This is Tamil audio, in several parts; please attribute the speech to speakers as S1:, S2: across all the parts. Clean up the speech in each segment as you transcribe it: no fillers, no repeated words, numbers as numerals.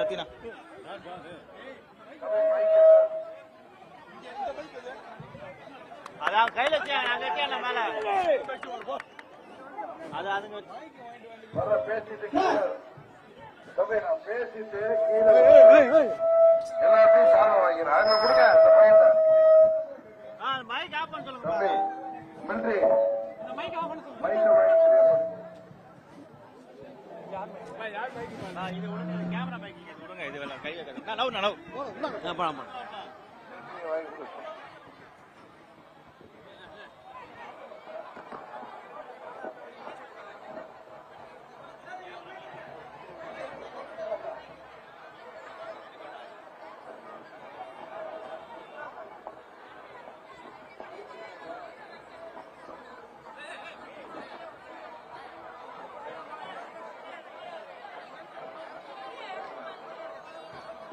S1: சத்தினா அதான் கையில மேல அது அதுங்க
S2: பேசிட்டு பேசிட்டு எல்லாத்தையும் சாதம் வாங்கிறேன் அங்க கொடுங்க அந்த பையன்
S1: மைக் ஆஃப் பண்ண சொல்லுங்க
S2: நன்றி
S1: மைக் ஆஃப் பண்ண சொல்லுங்க இது விடுங்க கேமரா மைக் விடுங்க இது வேலை கையில நனவு நனவு ஆமா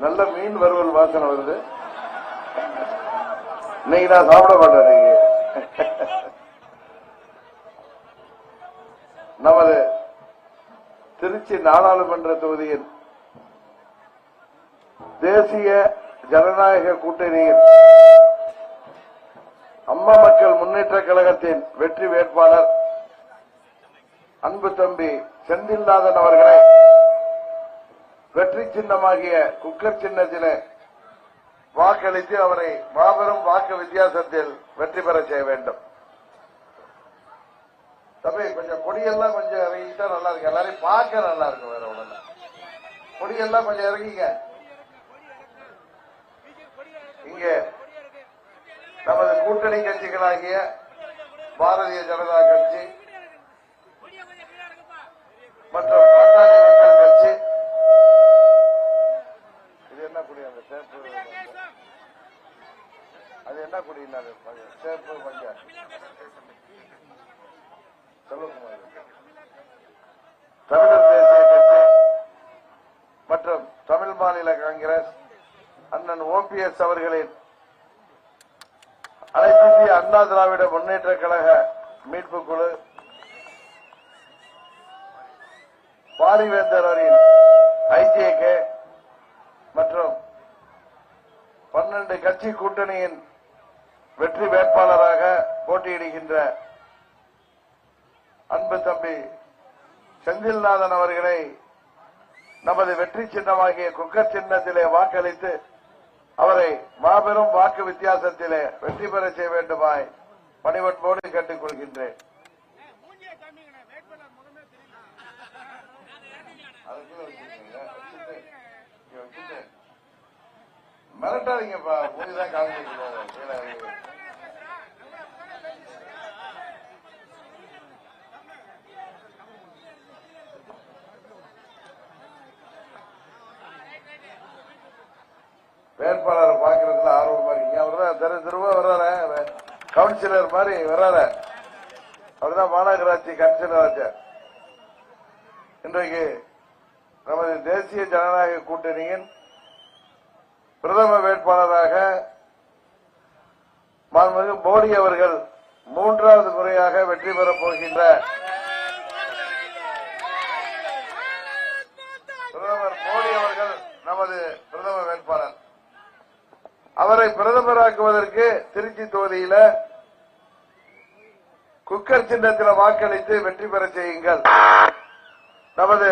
S2: நல்ல மீன் வறுவல் வாசனை வருது. இன்னைக்கு நான் சாப்பிட மாட்டேன். நமது திருச்சி நாடாளுமன்ற தொகுதியில் தேசிய ஜனநாயக கூட்டணியில் அம்மா மக்கள் முன்னேற்ற கழகத்தின் வெற்றி வேட்பாளர் அன்பு தம்பி செந்தில்நாதன் அவர்களை வெற்றி சின்னமாகிய குக்கர் சின்னத்திலே வாக்களித்து அவரை மாபெரும் வாக்கு வித்தியாசத்தில் வெற்றி பெற செய்ய வேண்டும். தம்பி கொஞ்சம் கொடியெல்லாம் கொஞ்சம் இறங்கிட்டா நல்லா இருக்கு. எல்லாரையும் பார்க்க நல்லா இருக்கும். வேற ஒண்ணு கொடியெல்லாம் கொஞ்சம் இறங்கிங்க. இங்கே நமது கூட்டணி கட்சிகளாகிய பாரதிய ஜனதா கட்சி மற்றும் பாட்டாளி மக்கள் கட்சி என்ன குடி அந்த சேப்பு அது என்ன குடினாரு சேப்பு மஞ்ச செல்வகுமார் தமிழர் தேசிய கட்சி மற்றும் தமிழ் மாநில காங்கிரஸ் அண்ணன் ஓபிஎஸ் அவர்களின் அனைத்து இந்திய அண்ணா திராவிட முன்னேற்ற கழக மீட்பு குழு பாரிவேந்தர் அவரின் ஐஜேகே மற்றும் 12 கட்சி கூட்டணியின் வெற்றி வேட்பாளராக போட்டியிடுகின்ற அன்பு தம்பி செந்தில்நாதன் அவர்களை நமது வெற்றி சின்னமாகிய குக்கர் சின்னத்திலே வாக்களித்து அவரை மாபெரும் வாக்கு வித்தியாசத்திலே வெற்றி பெற செய்ய வேண்டுமாய் பணிவன்போடு கேட்டுக் கொள்கின்றேன். மிரட்டாதீங்கப்பா, போய்தான் காமிக்க. வேட்பாளரை பாக்குறதுல ஆர்வமா இருக்கீங்க. அவர்தான் தெருவா வர்றாரு, கவுன்சிலர் மாதிரி வர்றாரு. அவர்தான் மாநகராட்சி கவுன்சிலர். இன்றைக்கு நமது தேசிய ஜனநாயக கூட்டணியின் பிரதம வேட்பாளராக மாண்புமிகு மோடி அவர்கள் 3வது முறையாக வெற்றி பெறப் போகின்ற பிரதமர் மோடி அவர்கள் நமது பிரதம வேட்பாளர். அவரை பிரதமராக்குவதற்கு திருச்சி தொகுதியில குக்கர் சின்னத்தில் வாக்களித்து வெற்றி பெற செய்யுங்கள். நமது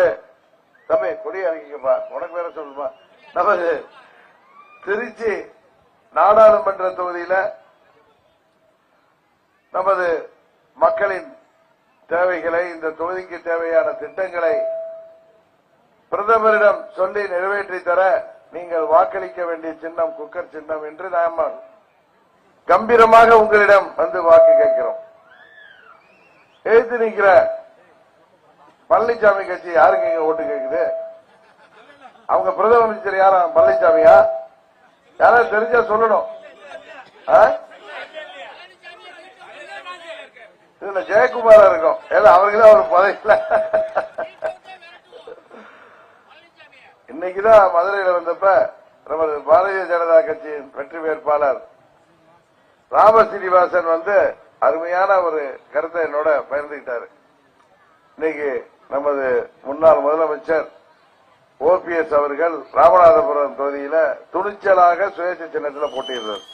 S2: தம்பி கொடி அறிக்கைப்பா, உனக்கு வேற சொல்லுமா. நமது திருச்சி நாடாளுமன்ற தொகுதியில நமது மக்களின் தேவைகளை, இந்த தொகுதிக்கு தேவையான திட்டங்களை பிரதமரிடம் சொல்லி நிறைவேற்றி தர நீங்கள் வாக்களிக்க வேண்டிய சின்னம் குக்கர் சின்னம் என்று நாம் கம்பீரமாக உங்களிடம் வந்து வாக்கு கேட்கிறோம். எழுத்து நிற்கிற பழனிசாமி கட்சி யாருக்கு இங்க ஓட்டு கேட்குது? அவங்க பிரதம அமைச்சர் யாரா? பழனிசாமியா? யாராவது தெரிஞ்சா சொல்லணும். இதுல ஜெயக்குமாரா இருக்கும். ஏன்னா அவருக்குதான் ஒரு பதவியில. இன்னைக்குதான் மதுரையில் வந்தப்ப நமது பாரதிய ஜனதா கட்சியின் வெற்றி வேட்பாளர் ராமசீனிவாசன் வந்து அருமையான ஒரு கருத்தை என்னோட பகிர்ந்துகிட்டாரு. இன்னைக்கு நமது முன்னாள் முதலமைச்சர் ஓபிஎஸ் அவர்கள் ராமநாதபுரம் தொகுதியில துணிச்சலாக சுயேட்சை சின்னத்தில் போட்டியிடுறார்.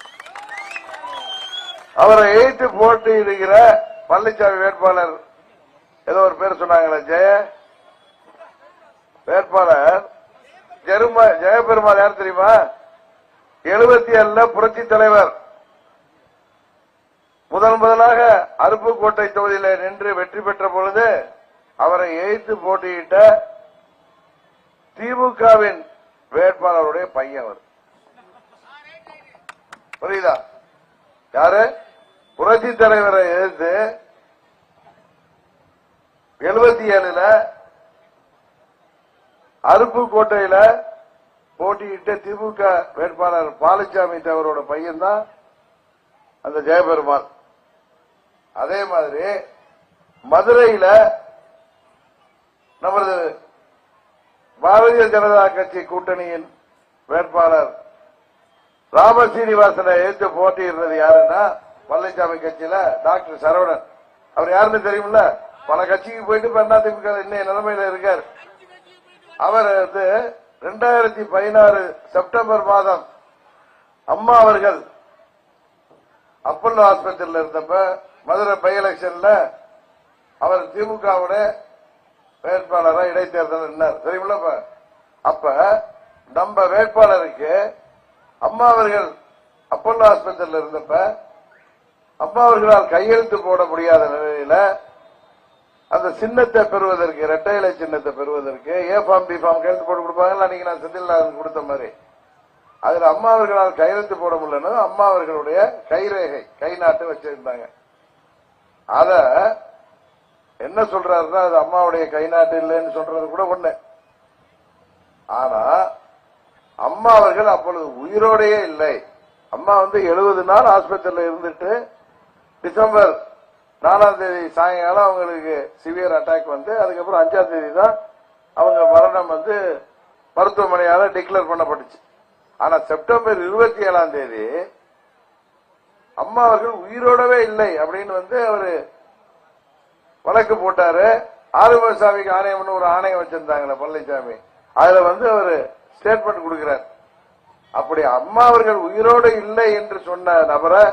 S2: அவரை எதிர்த்து போட்டியிடுகிற பழனிசாமி வேட்பாளர் ஏதோ ஒரு பேர் சொன்னாங்களே, வேட்பாளர் ஜெயபெருமாள் யார் தெரியுமா? 77 புரட்சி தலைவர் முதலாக அருப்புக்கோட்டை தொகுதியில் நின்று வெற்றி பெற்ற பொழுது அவரை எதிர்த்து போட்டியிட்ட திமுகவின் வேட்பாளருடைய பையன் அவர். புரியுதா? யாரு? புரட்சி தலைவரை எதிர்த்து 77 அருப்புக்கோட்டையில போட்டியிட்ட திமுக வேட்பாளர் பாலசாமி அவரோட பையன் தான் அந்த ஜெயபெருமாள். அதே மாதிரி மதுரையில நமது பாரதிய ஜனதா கட்சி கூட்டணியின் வேட்பாளர் ராமசீனிவாசனை எதிர்த்து போட்டியிடுறது யாருன்னா பழனிசாமி கட்சியில டாக்டர் சரவணன். அவர் யாருன்னு தெரியுமில்ல? பல கட்சிக்கு போயிட்டு அதிமுக இன்னைய நிலைமையில இருக்கார். அவர் 2016 செப்டம்பர் மாதம் அம்மா அவர்கள் அப்பல்லோ ஆஸ்பத்திரியில் இருந்தப்ப மதுரை பை எலெக்ஷன்ல அவர் திமுகவுடைய வேட்பாளராக இடைத்தேர்தல் நின்றார். தெரியுமில்ல? அப்ப நம்ம வேட்பாளருக்கு அம்மா அவர்கள் அப்பல்லோ ஆஸ்பத்திரியில் இருந்தப்ப அம்மா அவர்களால் கையெழுத்து போட முடியாத நிலையில அந்த சின்னத்தை பெறுவதற்கு, இரட்டை இலை சின்னத்தை பெறுவதற்கு ஏ ஃபார்ம் பி ஃபார்ம் கையெழுத்து போட்டு கொடுப்பாங்க. அன்னைக்கு நான் செந்தில் கொடுத்த மாதிரி அதுல அம்மா அவர்களால் கையெழுத்து போட முடியலன்னு அம்மா அவர்களுடைய கைரேகை கை நாட்டு வச்சிருந்தாங்க. அத என்ன சொல்றாருன்னா, அது அம்மாவுடைய கை நாட்டு இல்லைன்னு சொல்றது கூட ஒண்ணு. ஆனா அம்மா அவர்கள் அப்பொழுது உயிரோடையே இல்லை. அம்மா 70 நாள் ஆஸ்பத்திரியில் இருந்துட்டு டிசம்பர் 4ஆம் தேதி சாயங்காலம் அவங்களுக்கு சிவியர் அட்டாக் வந்து அதுக்கப்புறம் 5ஆம் தேதி தான் அவங்க மரணம் மருத்துவமனையால டிக்ளேர் பண்ணப்பட்டுச்சு. ஆனா செப்டம்பர் 27ஆம் தேதி அம்மா அவர்கள் உயிரோடவே இல்லை அப்படின்னு அவரு வழக்கு போட்டாரு. ஆறுமுகசாமிக்கு ஆணையம்னு ஒரு ஆணையம் வச்சிருந்தாங்களே பழனிசாமி, அதுல அவரு ஸ்டேட்மெண்ட் கொடுக்கிறார். அப்படி அம்மா அவர்கள் உயிரோடு இல்லை என்று சொன்ன நபரை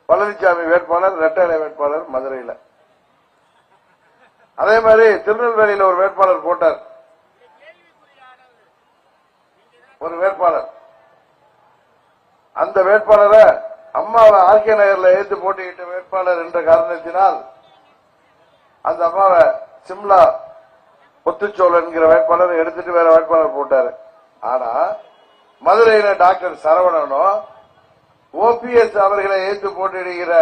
S2: பழனிசாமி வேட்பாளர், இரட்டை இலை வேட்பாளர் மதுரையில். அதே மாதிரி திருநெல்வேலியில் ஒரு வேட்பாளர் போட்டார். ஒரு வேட்பாளர், அந்த வேட்பாளரை அம்மாவை ஆர்கே நகர்ல எதிர்த்து போட்டியிட்ட வேட்பாளர் என்ற காரணத்தினால் அந்த அம்மாவை சிம்லா முத்துச்சோழன் என்கிற வேட்பாளர் எடுத்துட்டு வேற வேட்பாளர் போட்டாரு. ஆனா மதுரையில டாக்டர் சரவணனும் ஓபிஎஸ் அவர்களை எதிர்த்து போட்டியிடுகிற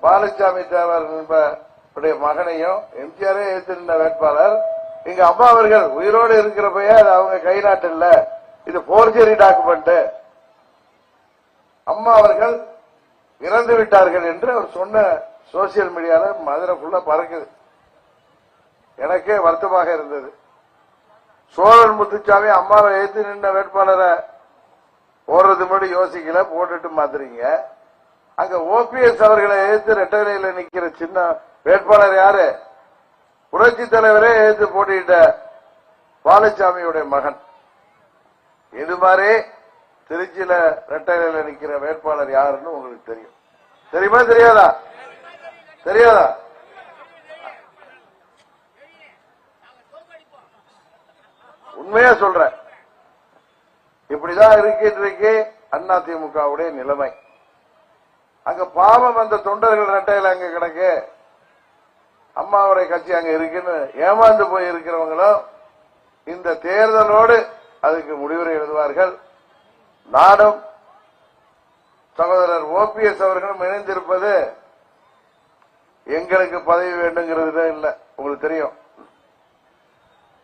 S2: பாலசாமி தேவர் என்பவருடைய மகனையும் எம்ஜிஆரே எதிர்த்து நின்ற வேட்பாளர் இங்க அம்மா அவர்கள் உயிரோடு இருக்கிறப்பயே அது அவங்க கை நாட்டு இல்ல, இது போர்ஜரி டாக்குமெண்ட், அம்மா அவர்கள் இறந்து விட்டார்கள் என்று அவர் சொன்ன சோசியல் மீடியால மதுரை ஃபுல்லா பறக்குது. எனக்கே வருத்தமாக இருந்தது. சோழன் முத்துச்சாமி அம்மாவை எதிர்த்து நின்ற வேட்பாளரை போடுறது முன்னாடி யோசிக்கல, போட்டுட்டு மாத்துறீங்க. அங்க ஓபிஎஸ் அவர்களை எதிர்த்து இரட்டை இலையில நிக்கிற சின்ன வேட்பாளர் யாரு? புரட்சி தலைவரே எதிர்த்து போட்டியிட்ட பாலசாமியுடைய மகன். இது மாதிரி திருச்சியில இரட்டை இலையில நிக்கிற வேட்பாளர் யாருன்னு உங்களுக்கு தெரியும். தெரியுமா தெரியாதா? தெரியாதா? உண்மையா சொல்றேன். இப்படிதான் இருக்கு அதிமுகவுடைய நிலைமை. அங்க பாவம் அந்த தொண்டர்கள் ரெட்டையில அங்க கிடக்கு, அம்மாவுடைய கட்சி அங்க இருக்குன்னு ஏமாந்து போய் இருக்கிறவங்களும் இந்த தேர்தலோடு அதுக்கு முடிவுரை எழுதுவார்கள். நாடும் சகோதரர் ஓபிஎஸ் அவர்களும் இணைந்திருப்பது எங்களுக்கு பதவி வேண்டுங்கிறது இல்ல. உங்களுக்கு தெரியும்,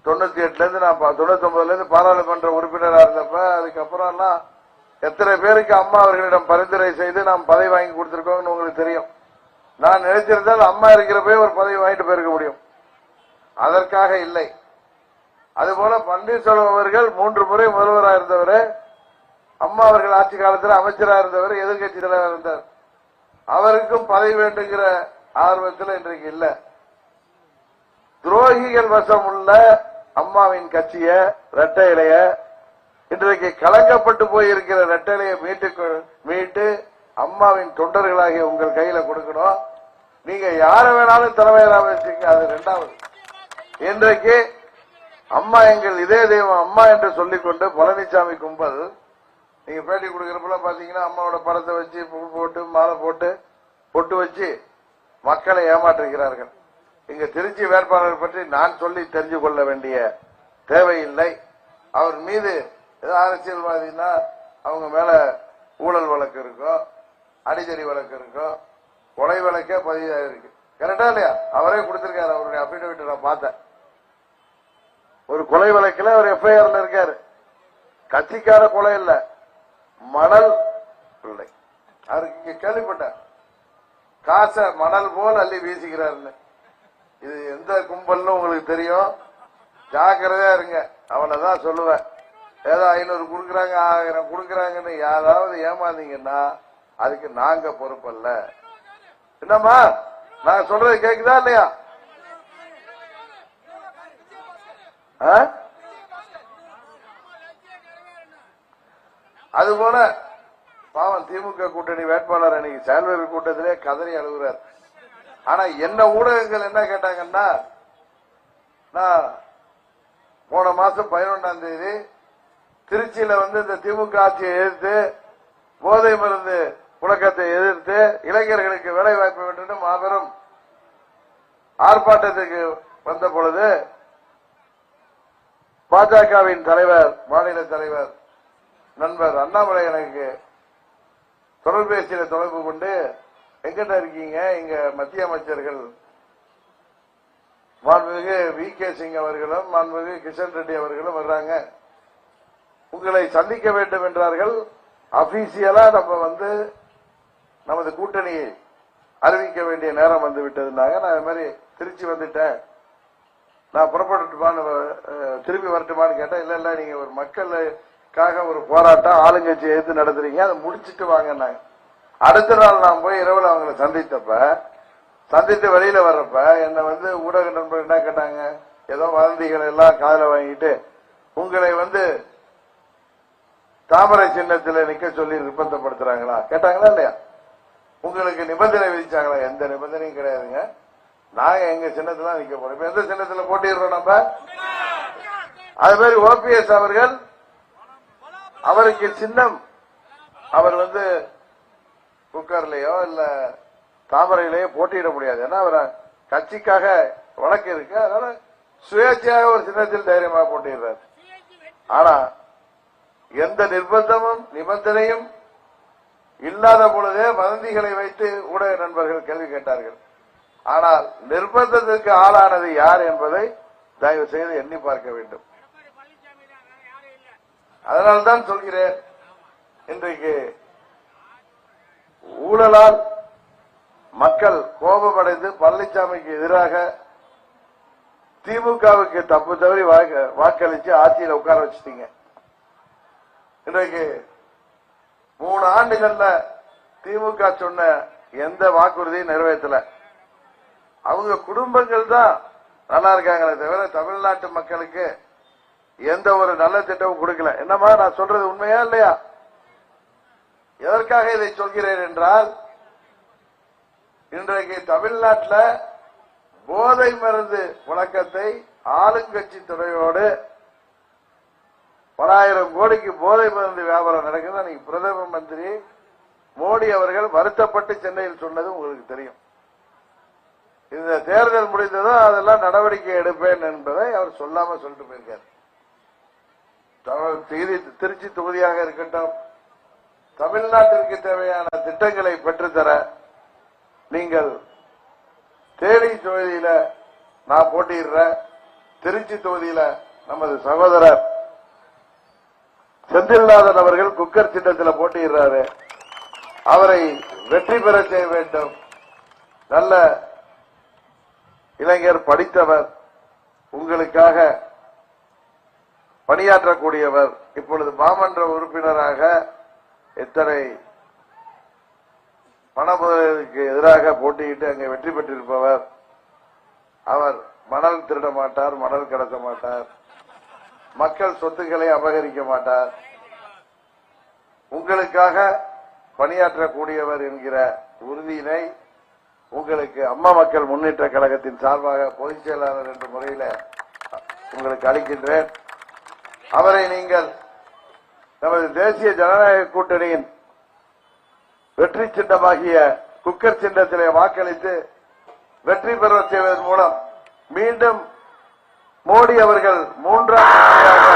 S2: 98ல இருந்து நான் 99ல இருந்து பாராளுமன்ற உறுப்பினராக இருந்தப்ப அதுக்கப்புறம் எல்லாம் எத்தனை பேருக்கு அம்மா அவர்களிடம் பரிந்துரை செய்து நாம் பதவி வாங்கி கொடுத்திருக்கோம்னு உங்களுக்கு தெரியும். நான் நினைச்சிருந்தால் அம்மா இருக்கிறப்பே ஒரு பதவி வாங்கிட்டு போயிருக்க முடியும். அதற்காக இல்லை. அதுபோல பன்னீர்செல்வம் அவர்கள் 3 முறை முதல்வராக இருந்தவர், அம்மா அவர்கள் ஆட்சி காலத்தில் அமைச்சராக இருந்தவர், எதிர்கட்சி தலைவர் இருந்தார். அவருக்கும் பதவி வேண்டுங்கிற ஆர்வத்தில் இன்றைக்கு இல்ல. துரோகிகள் வசம் உள்ள அம்மாவின் கட்சிய இரட்டை இலைய இன்றைக்கு கலங்கப்பட்டு போயிருக்கிற இரட்டை இலையை மீட்டு அம்மாவின் தொண்டர்களாகிய உங்கள் கையில கொடுக்கணும். நீங்க யார வேணாலும் தலைமையராக வச்சுங்க. அது இரண்டாவது. இன்றைக்கு அம்மா எங்கள் இதே தெய்வம் அம்மா என்று சொல்லிக்கொண்டு பழனிசாமி கும்பல் நீங்க பேட்டி கொடுக்கறப்ப பாத்தீங்கன்னா அம்மாவோட படத்தை வச்சு பூ போட்டு மாலை போட்டு பொட்டு வச்சு மக்களை ஏமாற்றுகிறார்கள். இங்க திருச்சி வேட்பாளர் பற்றி நான் சொல்லி தெரிஞ்சு கொள்ள வேண்டிய தேவையில்லை. அவர் மீது ஏதோ அரசியல்வாதினா அவங்க மேல ஊழல் வழக்கு இருக்கும், அடிதடி வழக்கு இருக்கும், கொலை வழக்கே பதிவாயிருக்கு. கரெக்டா இல்லையா? அவரே கொடுத்திருக்காரு. அவருடைய அபிடவிட் நான் பார்த்தேன். ஒரு கொலை வழக்கில் அவர் எஃப்ஐஆர்ல இருக்காரு. கட்சிக்கார கொலை இல்ல, மணல் பிள்ளை. அவருக்கு இங்க கேள்விப்பட்டேன், காசை மணல் போல் அள்ளி வீசுகிறாருன்னு. இது எந்த கும்பல்னு உங்களுக்கு தெரியும், ஜாக்கிரதையா இருங்க. அவனதான் சொல்லுவேன். ஏதோ 500 கொடுக்கறாங்க 1000 கொடுக்கறாங்கன்னு யாராவது ஏமாந்தீங்கன்னா அதுக்கு நாங்க பொறுப்பல்ல. என்னம்மா நான் சொல்றது கேக்குதா இல்லையா? அதுபோல பாவம் திமுக கூட்டணி வேட்பாளர் அன்னைக்கு செயல்வர் கூட்டத்திலே கதறி அழுகுறார். ஆனா என்ன ஊடகங்கள் என்ன கேட்டாங்கன்னா, நான் போன மாசம் 11ஆம் தேதி திருச்சியில இந்த திமுக ஆட்சியை எதிர்த்து போதை மருந்து புழக்கத்தை எதிர்த்து இளைஞர்களுக்கு வேலை வாய்ப்பு வேண்டும் மாபெரும் ஆர்ப்பாட்டத்துக்கு வந்த பொழுது பாஜகவின் தலைவர் மாநில தலைவர் நண்பர் அண்ணாமலை எனக்கு தொலைபேசியில தொடர்பு கொண்டு, எங்கிட்ட இருக்கீங்க? இங்க மத்திய அமைச்சர்கள் மாண்புமிகு வி.கே. சிங் அவர்களும் மாண்புமிகு கிஷன் ரெட்டி அவர்களும் வர்றாங்க, உங்களை சந்திக்க வேண்டும் என்றார்கள். அபிஷியலா நம்ம நமது கூட்டணியை அறிவிக்க வேண்டிய நேரம் வந்து விட்டதுனாங்க. நான் இது மாதிரி திருச்சி வந்துட்டேன், நான் புறப்பட்டுமான்னு திரும்பி வரட்டுமான்னு கேட்டேன். இல்ல இல்ல, நீங்க ஒரு மக்களுக்காக ஒரு போராட்டம் ஆளுங்கட்சி எதிர்த்து நடத்துறீங்க, அதை முடிச்சிட்டு வாங்கினாங்க. அடுத்த நாள் நான் போய் இரவுல அவங்களை சந்தித்து வெளியில வர்றப்ப என்ன ஊடக நண்பர்கள் என்ன கேட்டாங்க, ஏதோ வதந்திகள் எல்லாம் காதல வாங்கிட்டு உங்களை தாமரை சின்னத்தில் நிக்க சொல்லி நிர்பந்தப்படுத்துறாங்களா கேட்டாங்களா இல்லையா? உங்களுக்கு நிபந்தனை விதிச்சாங்களா? எந்த நிபந்தனையும் கிடையாதுங்க. நாங்க எங்க சின்னத்துல நிக்க போறோம். இப்ப எந்த சின்னத்துல போட்டிடுறோம் நம்ம? அது மாதிரி ஓபிஎஸ் அவர்கள், அவருக்கு சின்னம் அவர் குக்கர்லயோ இல்ல தாமரையிலேயோ போட்டியிட முடியாது. ஏன்னா அவர் கட்சிக்காக வழக்கு இருக்கு. அதனால சுயேட்சையாக ஒரு சின்னத்தில் தைரியமாக போட்டிடுறார். ஆனா எந்த நிர்பந்தமும் நிபந்தனையும் இல்லாத பொழுதே வதந்திகளை வைத்து ஊடக நண்பர்கள் கேள்வி கேட்டார்கள். ஆனால் நிர்பந்தத்திற்கு ஆளானது யார் என்பதை தயவு செய்து எண்ணி பார்க்க வேண்டும். அதனால்தான் சொல்கிறேன், இன்றைக்கு ஊழலால் மக்கள் கோபமடைந்து பழனிசாமிக்கு எதிராக திமுகவுக்கு தப்பு தவறி வாக்களிச்சு ஆட்சியில் உட்கார வச்சுட்டீங்க. இன்றைக்கு 3 ஆண்டுகள்ல திமுக சொன்ன எந்த வாக்குறுதியும் நிறைவேற்றல. அவங்க குடும்பங்கள் தான் நல்லா இருக்காங்களே தவிர தமிழ்நாட்டு மக்களுக்கு எந்த ஒரு நல்ல திட்டமும் கொடுக்கல. என்னமா நான் சொல்றது உண்மையா இல்லையா? எதற்காக இதை சொல்கிறேன் என்றால், இன்றைக்கு தமிழ்நாட்டில் போதை மருந்து புழக்கத்தை ஆளுங்கட்சி துறையோடு பல ஆயிரம் கோடிக்கு போதை மருந்து வியாபாரம் நடக்குது. அன்னைக்கு பிரதம மந்திரி மோடி அவர்கள் வருத்தப்பட்டு சென்னையில் சொன்னது உங்களுக்கு தெரியும். இந்த தேர்தல் முடிந்ததும் அதெல்லாம் நடவடிக்கை எடுப்பேன் என்பதை அவர் சொல்லாம சொல்லிட்டு போயிருக்கார். திருச்சி தொகுதியாக இருக்கட்டும், தமிழ்நாட்டிற்கு தேவையான திட்டங்களை பெற்றுத்தர நீங்கள் தேனி தொகுதியில நான் போட்டியிடுறேன், திருச்சி தொகுதியில நமது சகோதரர் செந்தில்நாதன் அவர்கள் குக்கர் சின்னத்தில் போட்டியிடுறாரு, அவரை வெற்றி பெற செய்ய வேண்டும். நல்ல இளைஞர், படித்தவர், உங்களுக்காக பணியாற்றக்கூடியவர், இப்பொழுது மாமன்ற உறுப்பினராக எத்தனை பண முதலுக்கு எதிராக போட்டியிட்டு அங்கே வெற்றி பெற்றிருப்பவர். அவர் மணல் திருட மாட்டார், மணல் கடத்த மாட்டார், மக்கள் சொத்துக்களை அபகரிக்க மாட்டார். உங்களுக்காக பணியாற்றக்கூடியவர் என்கிற உறுதியினை உங்களுக்கு அம்மா மக்கள் முன்னேற்ற கழகத்தின் சார்பாக பொதுச் செயலாளர் என்ற முறையில் உங்களுக்கு அளிக்கின்றேன். அவரை நீங்கள் நமது தேசிய ஜனநாயக கூட்டணியின் வெற்றி சின்னமாகிய குக்கர் சின்னத்திலே வாக்களித்து வெற்றி பெற செய்வதன் மூலம் மீண்டும் மோடி அவர்கள் 3ஆம் முறையாக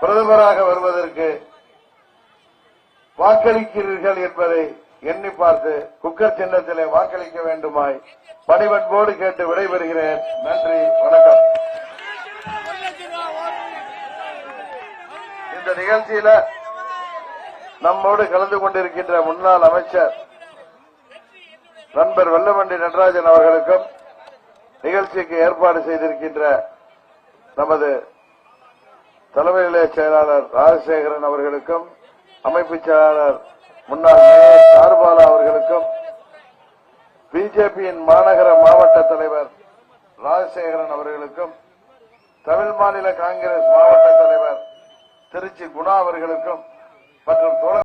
S2: பிரதமராக வருவதற்கு வாக்களிக்கிறீர்கள் என்பதை எண்ணி பார்த்து குக்கர் சின்னத்திலே வாக்களிக்க வேண்டுமாய் பணிவன்போடு கேட்டு விடைபெறுகிறேன். நன்றி, வணக்கம். இந்த நிகழ்ச்சியில நம்மோடு கலந்து கொண்டிருக்கின்ற முன்னாள் அமைச்சர் நண்பர் வெல்லமண்டி நடராஜன் அவர்களுக்கும், நிகழ்ச்சிக்கு ஏற்பாடு செய்திருக்கின்ற நமது தலைமை நிலைய செயலாளர் ராஜசேகரன் அவர்களுக்கும், அமைப்பு செயலாளர் முன்னாள் மேயர் சாருபாலா அவர்களுக்கும், பிஜேபியின் மாநகர மாவட்ட தலைவர் ராஜசேகரன் அவர்களுக்கும், தமிழ் மாநில காங்கிரஸ் மாவட்ட தலைவர் திருச்சி குணா அவர்களுக்கும் மற்றும்